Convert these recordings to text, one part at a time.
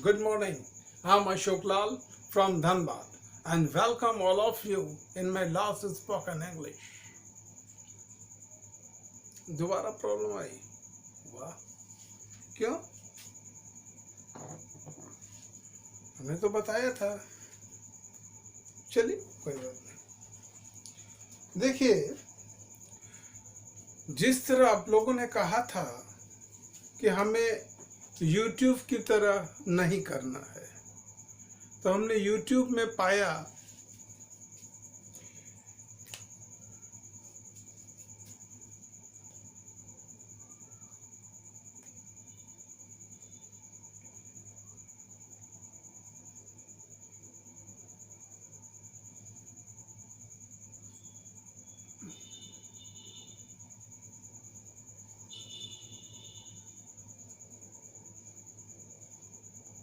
Good morning. I'm Ashok Lal from Dhanbad and welcome all of you in my last spoken English. दोबारा problem आई? वाह, क्यों? हमने तो बताया था। चलिए कोई बात नहीं। देखिए, जिस तरह आप लोगों ने कहा था कि हमें YouTube की तरह नहीं करना है, तो हमने YouTube में पाया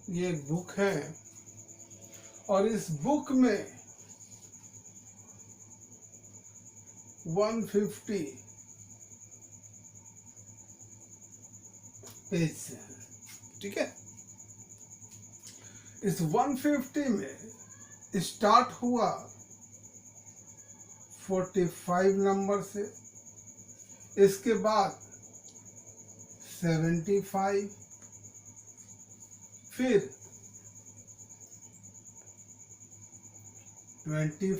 ये एक बुक है और इस बुक में 150 पेज से है, ठीक है। इस 150 में स्टार्ट हुआ 45 नंबर से, इसके बाद 75, फिर 25,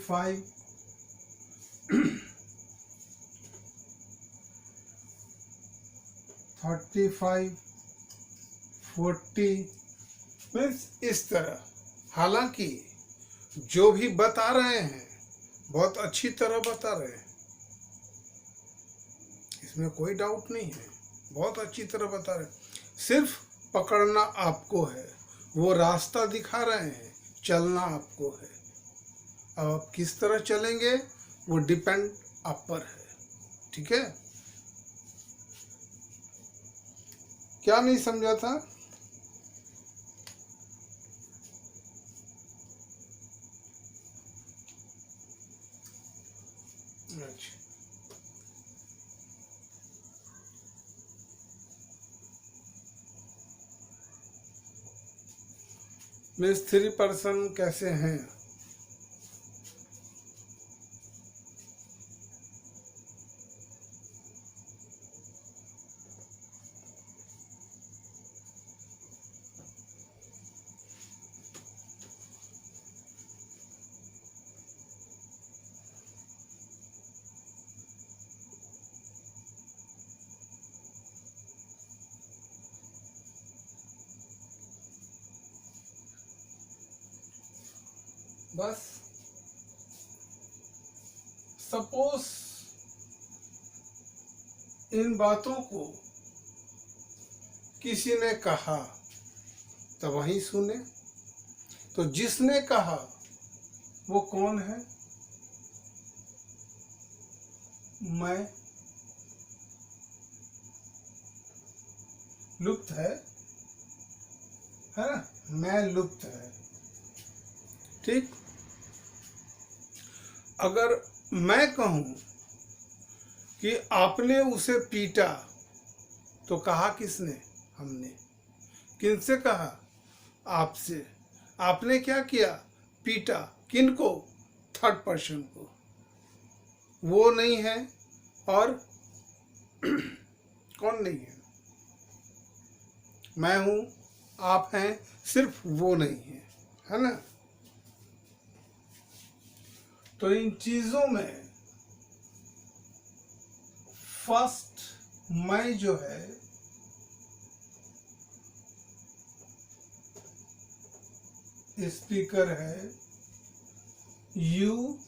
35, 40 मीन्स इस तरह। हालांकि जो भी बता रहे हैं बहुत अच्छी तरह बता रहे हैं, इसमें कोई डाउट नहीं है, बहुत अच्छी तरह बता रहे हैं। सिर्फ पकड़ना आपको है, वो रास्ता दिखा रहे हैं, चलना आपको है। अब आप किस तरह चलेंगे वो डिपेंड आप पर है, ठीक है। क्या नहीं समझा था? अच्छा, मिस्त्री पर्सन कैसे हैं? बस सपोज इन बातों को किसी ने कहा तो वही सुने। तो जिसने कहा वो कौन है? मैं। लुप्त है ना? मैं लुप्त है, ठीक। अगर मैं कहूं कि आपने उसे पीटा तो कहा किसने? हमने। किनसे कहा? आपसे। आपने क्या किया? पीटा। किनको? थर्ड पर्सन को। वो नहीं है और कौन नहीं है? मैं हूं, आप हैं, सिर्फ वो नहीं है ना। तो इन चीजों में फर्स्ट मैं जो है स्पीकर है, यू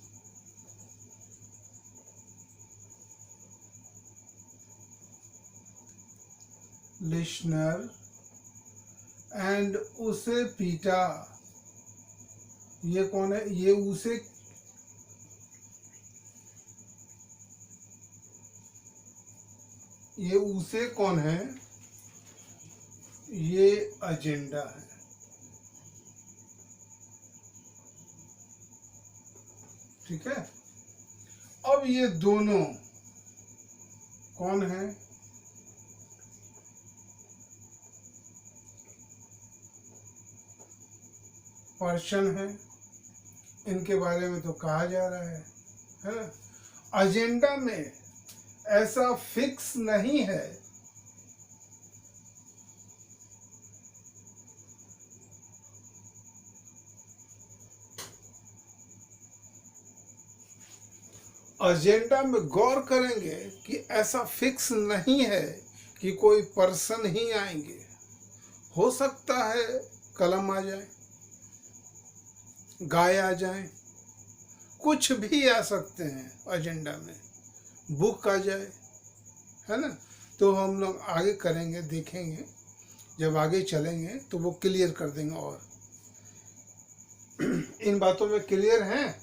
लिसनर एंड उसे पीटा। ये कौन है? ये उसे, ये उसे कौन है? ये एजेंडा है, ठीक है। अब ये दोनों कौन है? पर्सन हैं, इनके बारे में तो कहा जा रहा है ना। एजेंडा में ऐसा फिक्स नहीं है एजेंडा में गौर करेंगे कि ऐसा फिक्स नहीं है कि कोई पर्सन ही आएंगे। हो सकता है कलम आ जाए, गाय आ जाए, कुछ भी आ सकते हैं एजेंडा में, बुक आ जाए, है ना। तो हम लोग आगे करेंगे, देखेंगे, जब आगे चलेंगे तो वो क्लियर कर देंगे। और इन बातों में क्लियर हैं,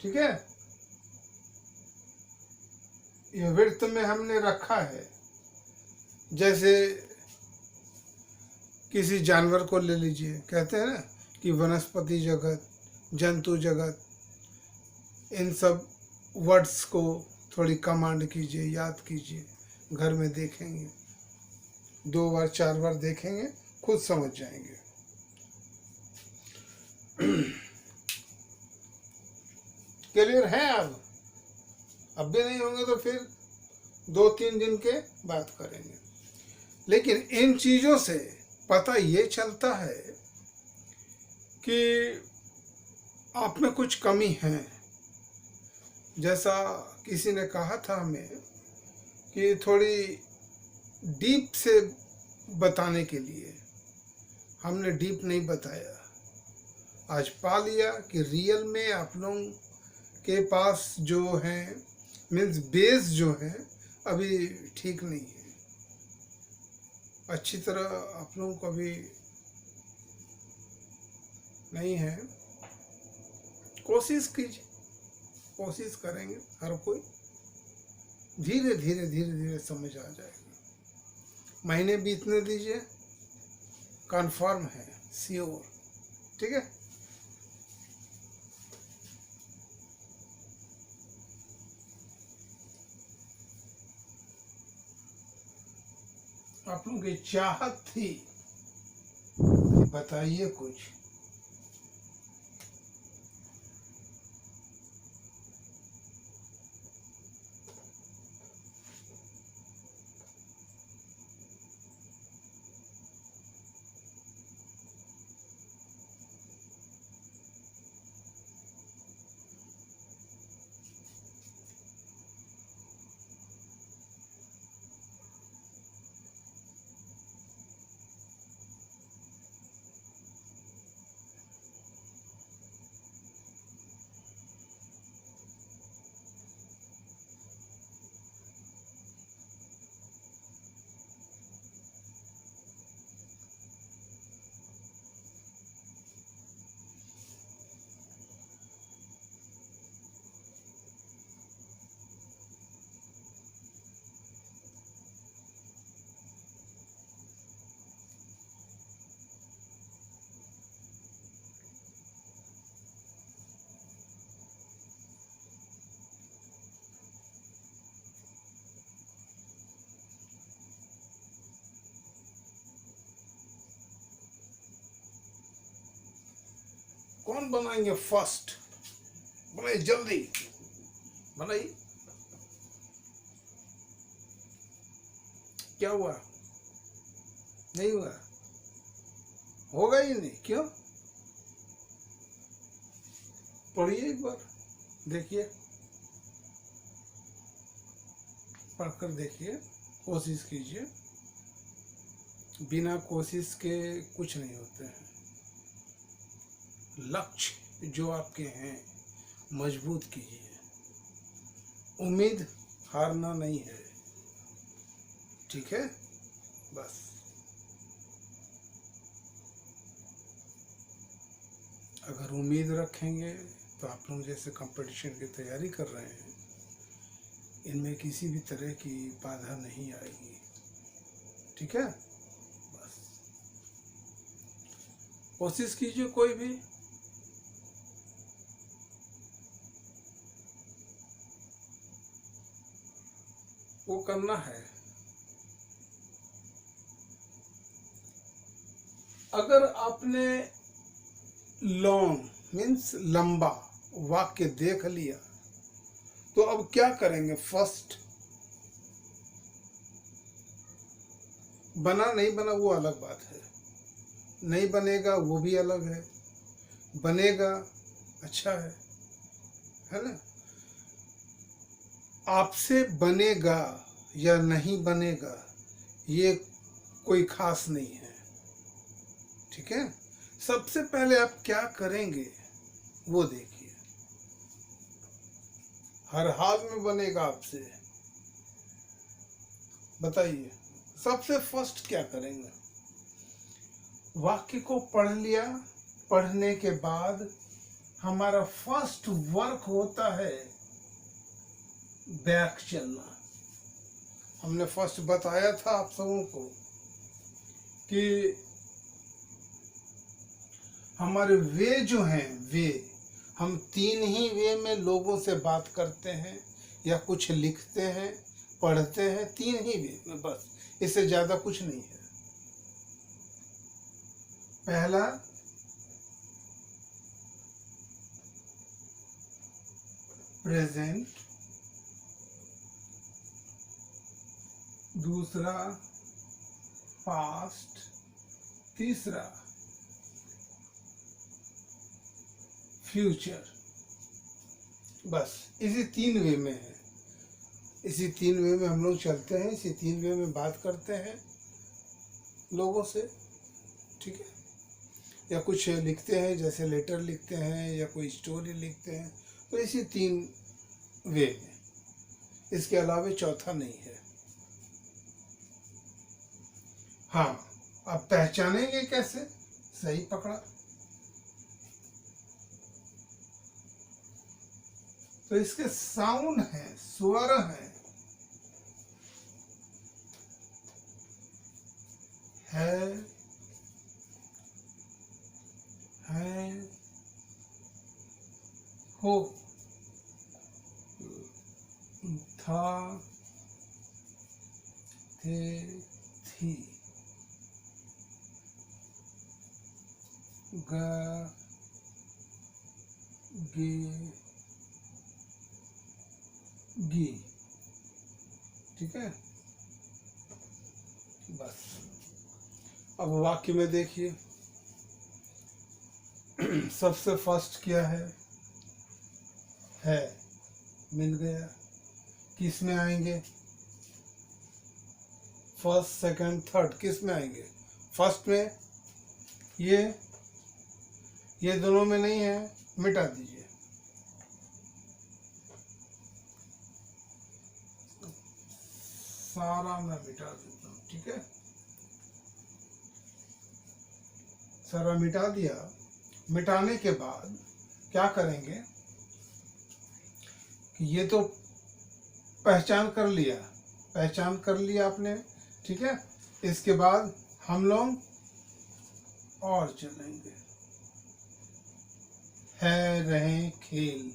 ठीक है। ये विर्त में हमने रखा है, जैसे किसी जानवर को ले लीजिए, कहते हैं ना कि वनस्पति जगत, जंतु जगत, इन सब वर्ड्स को थोड़ी कमांड कीजिए, याद कीजिए, घर में देखेंगे, 2 बार 4 बार देखेंगे, खुद समझ जाएंगे। क्लियर है? अब भी नहीं होंगे तो फिर 2-3 दिन के बात करेंगे। लेकिन इन चीज़ों से पता ये चलता है कि आप में कुछ कमी है। जैसा किसी ने कहा था हमें कि थोड़ी डीप से बताने के लिए, हमने डीप नहीं बताया। आज पा लिया कि रियल में आप लोगों के पास जो है, मीन्स बेस जो है अभी ठीक नहीं है, अच्छी तरह आप लोगों को अभी नहीं है। कोशिश कीजिए, कोशिश करेंगे हर कोई, धीरे धीरे धीरे धीरे समझ आ जाएगा। महीने बीतने दीजिए, कंफर्म है, श्योर, ठीक है। आप लोगों की चाहत थी कि बताइए कुछ। कौन बनाएंगे फर्स्ट? बनाइए, जल्दी बनाइए। क्या हुआ? नहीं हुआ? होगा ही नहीं, क्यों? पढ़िए एक बार, देखिए, पढ़कर देखिए, कोशिश कीजिए। बिना कोशिश के कुछ नहीं होते हैं। लक्ष्य जो आपके हैं मजबूत कीजिए, उम्मीद हारना नहीं है, ठीक है। बस अगर उम्मीद रखेंगे तो आप लोग जैसे कंपटीशन की तैयारी कर रहे हैं, इनमें किसी भी तरह की बाधा नहीं आएगी, ठीक है। बस कोशिश कीजिए, कोई भी। वो करना है। अगर आपने लॉन्ग मीन्स लंबा वाक्य देख लिया तो अब क्या करेंगे? फर्स्ट बना नहीं बना वो अलग बात है, नहीं बनेगा वो भी अलग है, बनेगा अच्छा है ना। आपसे बनेगा या नहीं बनेगा ये कोई खास नहीं है, ठीक है। सबसे पहले आप क्या करेंगे वो देखिए, हर हाल में बनेगा आपसे, बताइए सबसे फर्स्ट क्या करेंगे? वाक्य को पढ़ लिया, पढ़ने के बाद हमारा फर्स्ट वर्क होता है बैक चलना। हमने फर्स्ट बताया था आप सबों को कि हमारे वे जो हैं, वे हम 3 ही वे में लोगों से बात करते हैं या कुछ लिखते हैं, पढ़ते हैं, 3 ही वे में, बस इससे ज़्यादा कुछ नहीं है। पहला प्रेजेंट, दूसरा पास्ट, तीसरा फ्यूचर, बस इसी 3 वे में है। इसी 3 वे में हम लोग चलते हैं, इसी 3 वे में बात करते हैं लोगों से, ठीक है। या कुछ लिखते हैं, जैसे लेटर लिखते हैं या कोई स्टोरी लिखते हैं, तो इसी 3 वे में, इसके अलावा चौथा नहीं है। हाँ, आप पहचानेंगे कैसे? सही पकड़ा। तो इसके साउंड है, स्वर है, हो, था, थे, थी, गा, गे, गी, ठीक है। बस अब वाक्य में देखिए सबसे फर्स्ट क्या है? मिल गया। किस में आएंगे? फर्स्ट, सेकंड, थर्ड किस में आएंगे? फर्स्ट में। ये दोनों में नहीं है, मिटा दीजिए। सारा मैं मिटा देता हूँ, ठीक है। सारा मिटा दिया। मिटाने के बाद क्या करेंगे कि ये तो पहचान कर लिया आपने, ठीक है। इसके बाद हम लोग और चलेंगे, है, रहे, खेल।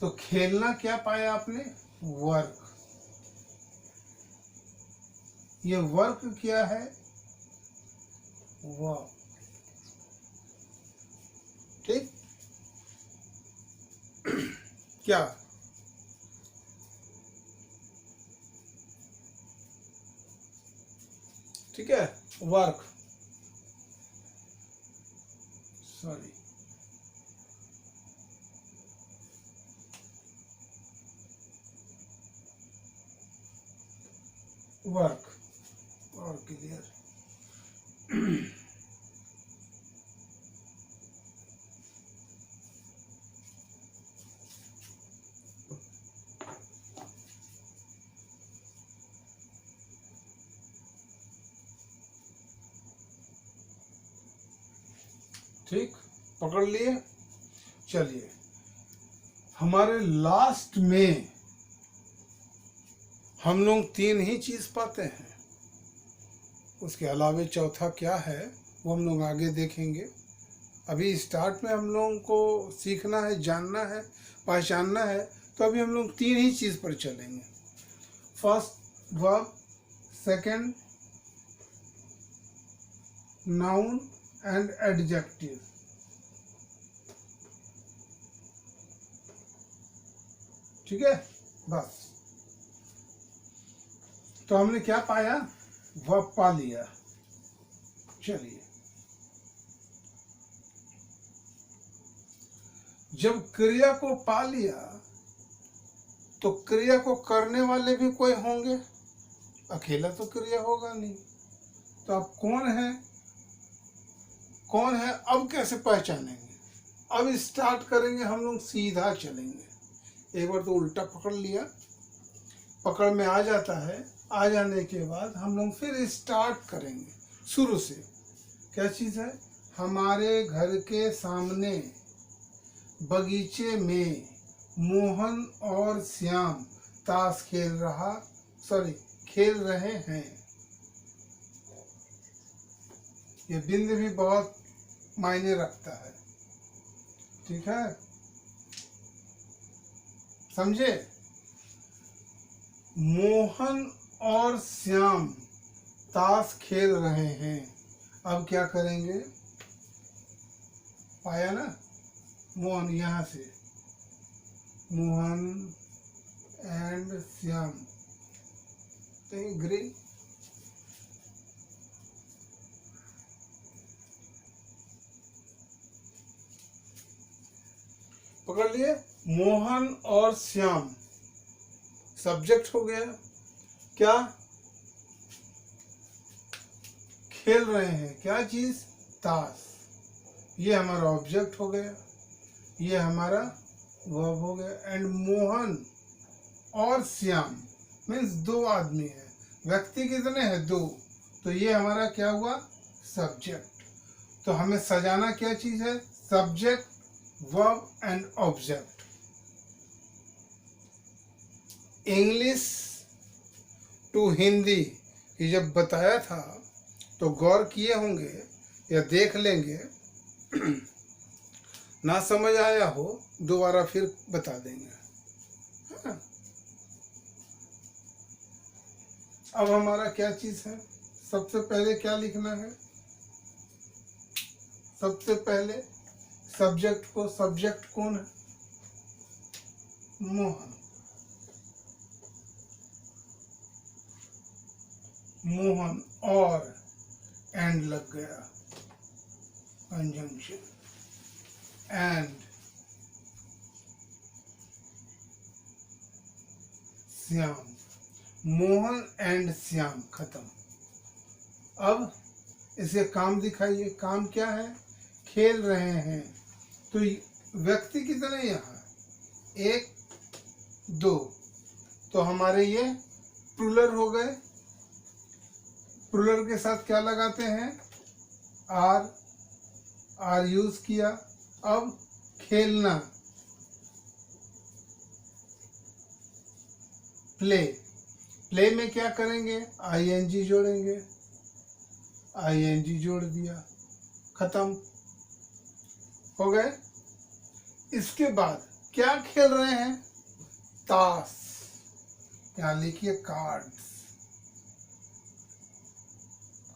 तो खेलना क्या पाया आपने? वर्क। ये वर्क क्या है? वर्क, ठीक। क्या? ठीक है, वर्क, सॉरी, वर्क और क्लियर। ठीक, पकड़ लिए। चलिए, हमारे लास्ट में हम लोग 3 ही चीज पाते हैं, उसके अलावा चौथा क्या है वो हम लोग आगे देखेंगे। अभी स्टार्ट में हम लोगों को सीखना है, जानना है, पहचानना है, तो अभी हम लोग 3 ही चीज पर चलेंगे। First verb, second noun and adjective. ठीक है, बस। तो हमने क्या पाया, वर्ब पा लिया। चलिए, जब क्रिया को पा लिया तो क्रिया को करने वाले भी कोई होंगे, अकेला तो क्रिया होगा नहीं। तो अब कौन है, कौन है, अब कैसे पहचानेंगे? अब स्टार्ट करेंगे हम लोग, सीधा चलेंगे। एक बार तो उल्टा पकड़ लिया, पकड़ में आ जाता है, आ जाने के बाद हम लोग फिर स्टार्ट करेंगे शुरू से। क्या चीज़ है, हमारे घर के सामने बगीचे में मोहन और श्याम ताश खेल रहे हैं। ये बिंद भी बहुत मायने रखता है। ठीक है, समझे? मोहन और श्याम ताश खेल रहे हैं। अब क्या करेंगे, पाया ना, मोहन, यहाँ से मोहन एंड श्याम, ग्रीन, पकड़ लिए। मोहन और श्याम सब्जेक्ट हो गया, क्या खेल रहे हैं, क्या चीज, ताश। ये हमारा ऑब्जेक्ट हो गया, ये हमारा वर्ब हो गया। एंड मोहन और श्याम मीन्स दो आदमी है, व्यक्ति कितने हैं, दो, तो ये हमारा क्या हुआ, सब्जेक्ट। तो हमें सजाना क्या चीज है, subject, verb and object. English to Hindi ये जब बताया था तो गौर किए होंगे या देख लेंगे, ना समझ आया हो दोबारा फिर बता देंगे। हाँ? अब हमारा क्या चीज है, सबसे पहले क्या लिखना है, सबसे पहले सब्जेक्ट को, सब्जेक्ट कौन है, मोहन। मोहन और एंड लग गया, conjunction, and Shyam, Mohan and Shyam, खत्म। अब इसे काम दिखाइए, काम क्या है, खेल रहे हैं। तो व्यक्ति कितने यहाँ, एक, दो, तो हमारे ये प्लूरल हो गए। प्लूरल के साथ क्या लगाते हैं, आर यूज किया। अब खेलना, प्ले, प्ले में क्या करेंगे, आईएनजी जोड़ेंगे, आईएनजी जोड़ दिया, खत्म हो गए। इसके बाद क्या खेल रहे हैं, ताश, यहां लिखिए कार्ड्स,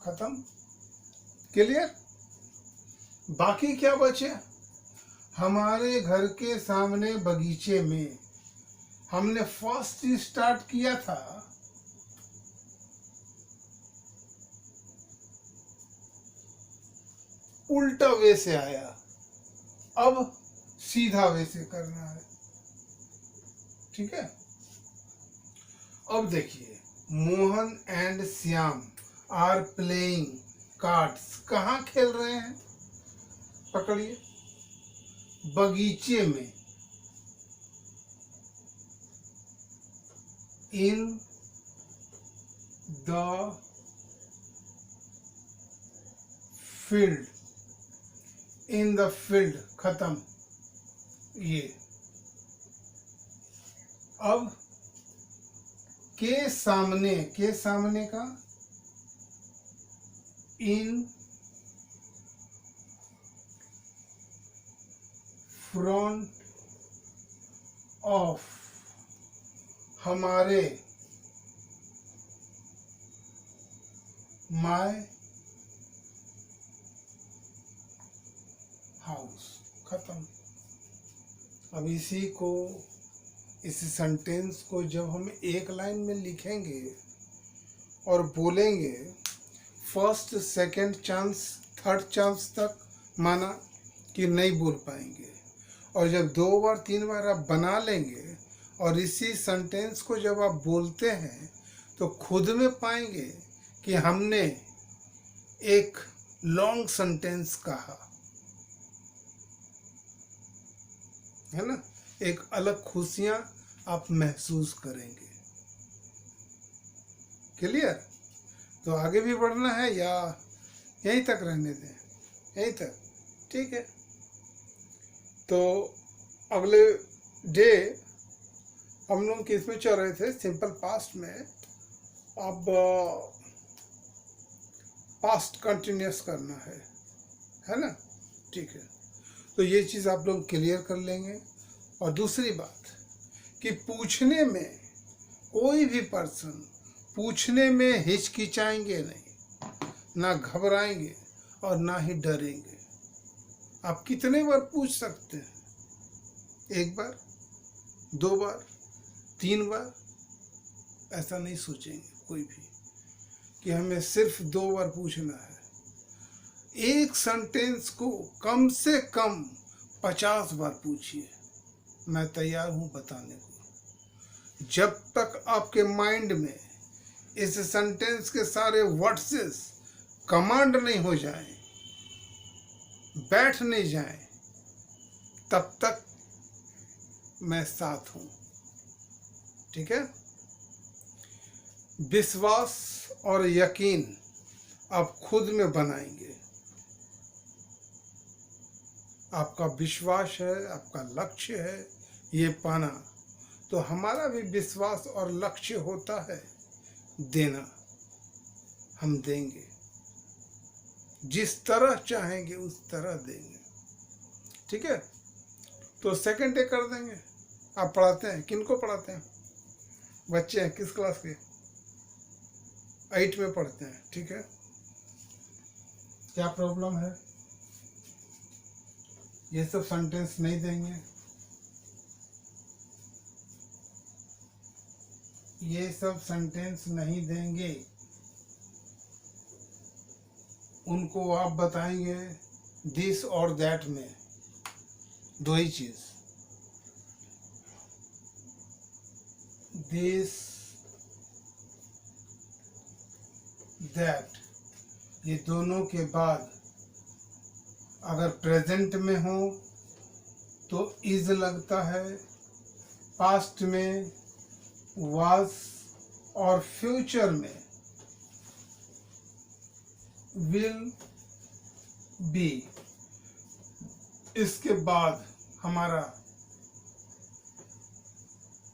खत्म, क्लियर। बाकी क्या बचे, हमारे घर के सामने बगीचे में, हमने फर्स्ट स्टार्ट किया था, उल्टा वे से आया, अब सीधा वे से करना है। ठीक है, अब देखिए, Mohan and Shyam are playing cards, कहाँ खेल रहे हैं, पकड़िए, बगीचे में, in the field, in the field, खत्म। ये अब के सामने का इन फ्रंट ऑफ, हमारे, माय हाउस, खत्म। अब इस सेंटेंस को जब हम एक लाइन में लिखेंगे और बोलेंगे, first second chance third chance तक माना कि नहीं बोल पाएंगे, और जब 2 बार 3 बार आप बना लेंगे और इसी सेंटेंस को जब आप बोलते हैं तो खुद में पाएंगे कि हमने एक लॉन्ग सेंटेंस कहा है ना। एक अलग खुशियां आप महसूस करेंगे। क्लियर? तो आगे भी बढ़ना है या यहीं तक रहने दें? यहीं तक, ठीक है। तो अगले डे हम लोग किसमें चल रहे थे? सिंपल पास्ट में। अब पास्ट कंटिन्यूस करना है ना, ठीक है। तो ये चीज़ आप लोग क्लियर कर लेंगे। और दूसरी बात कि पूछने में, कोई भी पर्सन पूछने में हिचकिचाएंगे नहीं, ना घबराएंगे और ना ही डरेंगे। आप कितने बार पूछ सकते हैं? 1 बार, 2 बार, 3 बार, ऐसा नहीं सोचेंगे कोई भी कि हमें सिर्फ 2 बार पूछना है। एक सेंटेंस को कम से कम 50 बार पूछिए, मैं तैयार हूं बताने को। जब तक आपके माइंड में इस सेंटेंस के सारे वर्ड्स कमांड नहीं हो जाए, बैठ नहीं जाए, तब तक मैं साथ हूं, ठीक है। विश्वास और यकीन आप खुद में बनाएंगे। आपका विश्वास है, आपका लक्ष्य है ये पाना, तो हमारा भी विश्वास और लक्ष्य होता है देना। हम देंगे, जिस तरह चाहेंगे उस तरह देंगे, ठीक है। तो सेकंड डे कर देंगे। आप पढ़ाते हैं, किनको पढ़ाते हैं? बच्चे हैं, किस क्लास के? 8 में पढ़ते हैं, ठीक है। क्या प्रॉब्लम है? ये सब सेंटेंस नहीं देंगे, ये सब सेंटेंस नहीं देंगे। उनको आप बताएंगे दिस और दैट में, 2 ही चीज, दिस दैट। ये दोनों के बाद अगर प्रेजेंट में हो तो इज लगता है, पास्ट में वाज, और फ्यूचर में विल बी। इसके बाद हमारा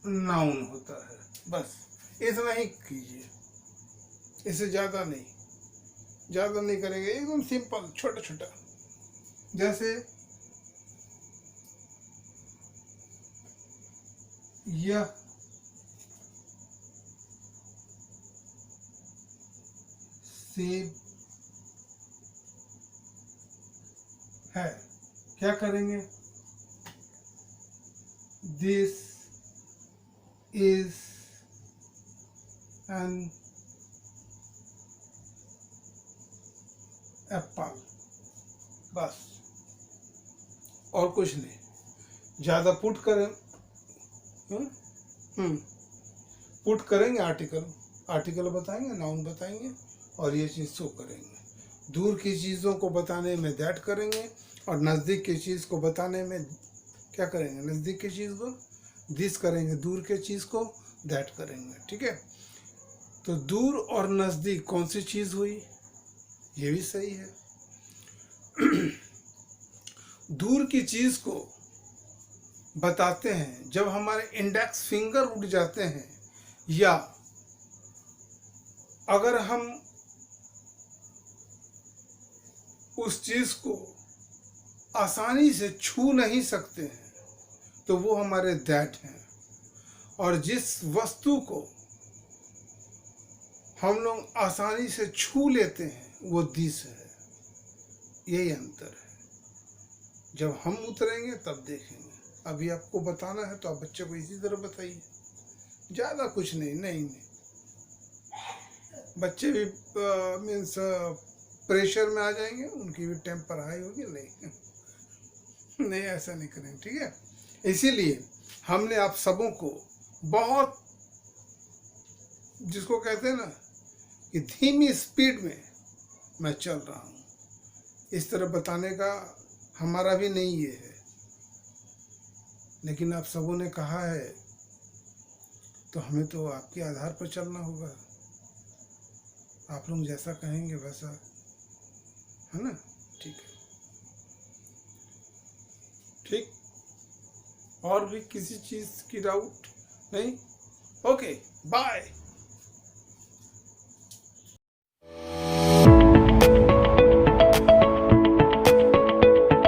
नाउन होता है। बस इतना ही कीजिए, इससे ज़्यादा नहीं करेंगे। एकदम सिंपल, छोटा छोटा। जैसे यह सेब है, क्या करेंगे? This is an apple. बस, और कुछ नहीं। ज़्यादा पुट करें, पुट करेंगे, आर्टिकल बताएंगे, नाउन बताएंगे, और ये चीज़ शो करेंगे। दूर की चीज़ों को बताने में दैट करेंगे, और नज़दीक की चीज़ को बताने में क्या करेंगे? नज़दीक की चीज़ को दिस करेंगे, दूर के चीज़ को दैट करेंगे, ठीक है। तो दूर और नज़दीक कौन सी चीज़ हुई? ये भी सही है। दूर की चीज़ को बताते हैं जब हमारे इंडेक्स फिंगर उठ जाते हैं, या अगर हम उस चीज़ को आसानी से छू नहीं सकते हैं तो वो हमारे दैट हैं। और जिस वस्तु को हम लोग आसानी से छू लेते हैं वो दिस है। यही अंतर है। जब हम उतरेंगे तब देखेंगे। अभी आपको बताना है तो आप बच्चे को इसी तरह बताइए, ज़्यादा कुछ नहीं। नहीं बच्चे भी मीन्स प्रेशर में आ जाएंगे, उनकी भी टेम्पर हाई होगी। नहीं नहीं, ऐसा नहीं करेंगे, ठीक है। इसीलिए हमने आप सबों को बहुत, जिसको कहते हैं ना कि धीमी स्पीड में मैं चल रहा हूँ, इस तरह बताने का हमारा भी नहीं ये है, लेकिन आप सबों ने कहा है तो हमें तो आपके आधार पर चलना होगा। आप लोग जैसा कहेंगे वैसा, है ना। ठीक है, ठीक। और भी किसी चीज़ की डाउट नहीं? Okay, bye.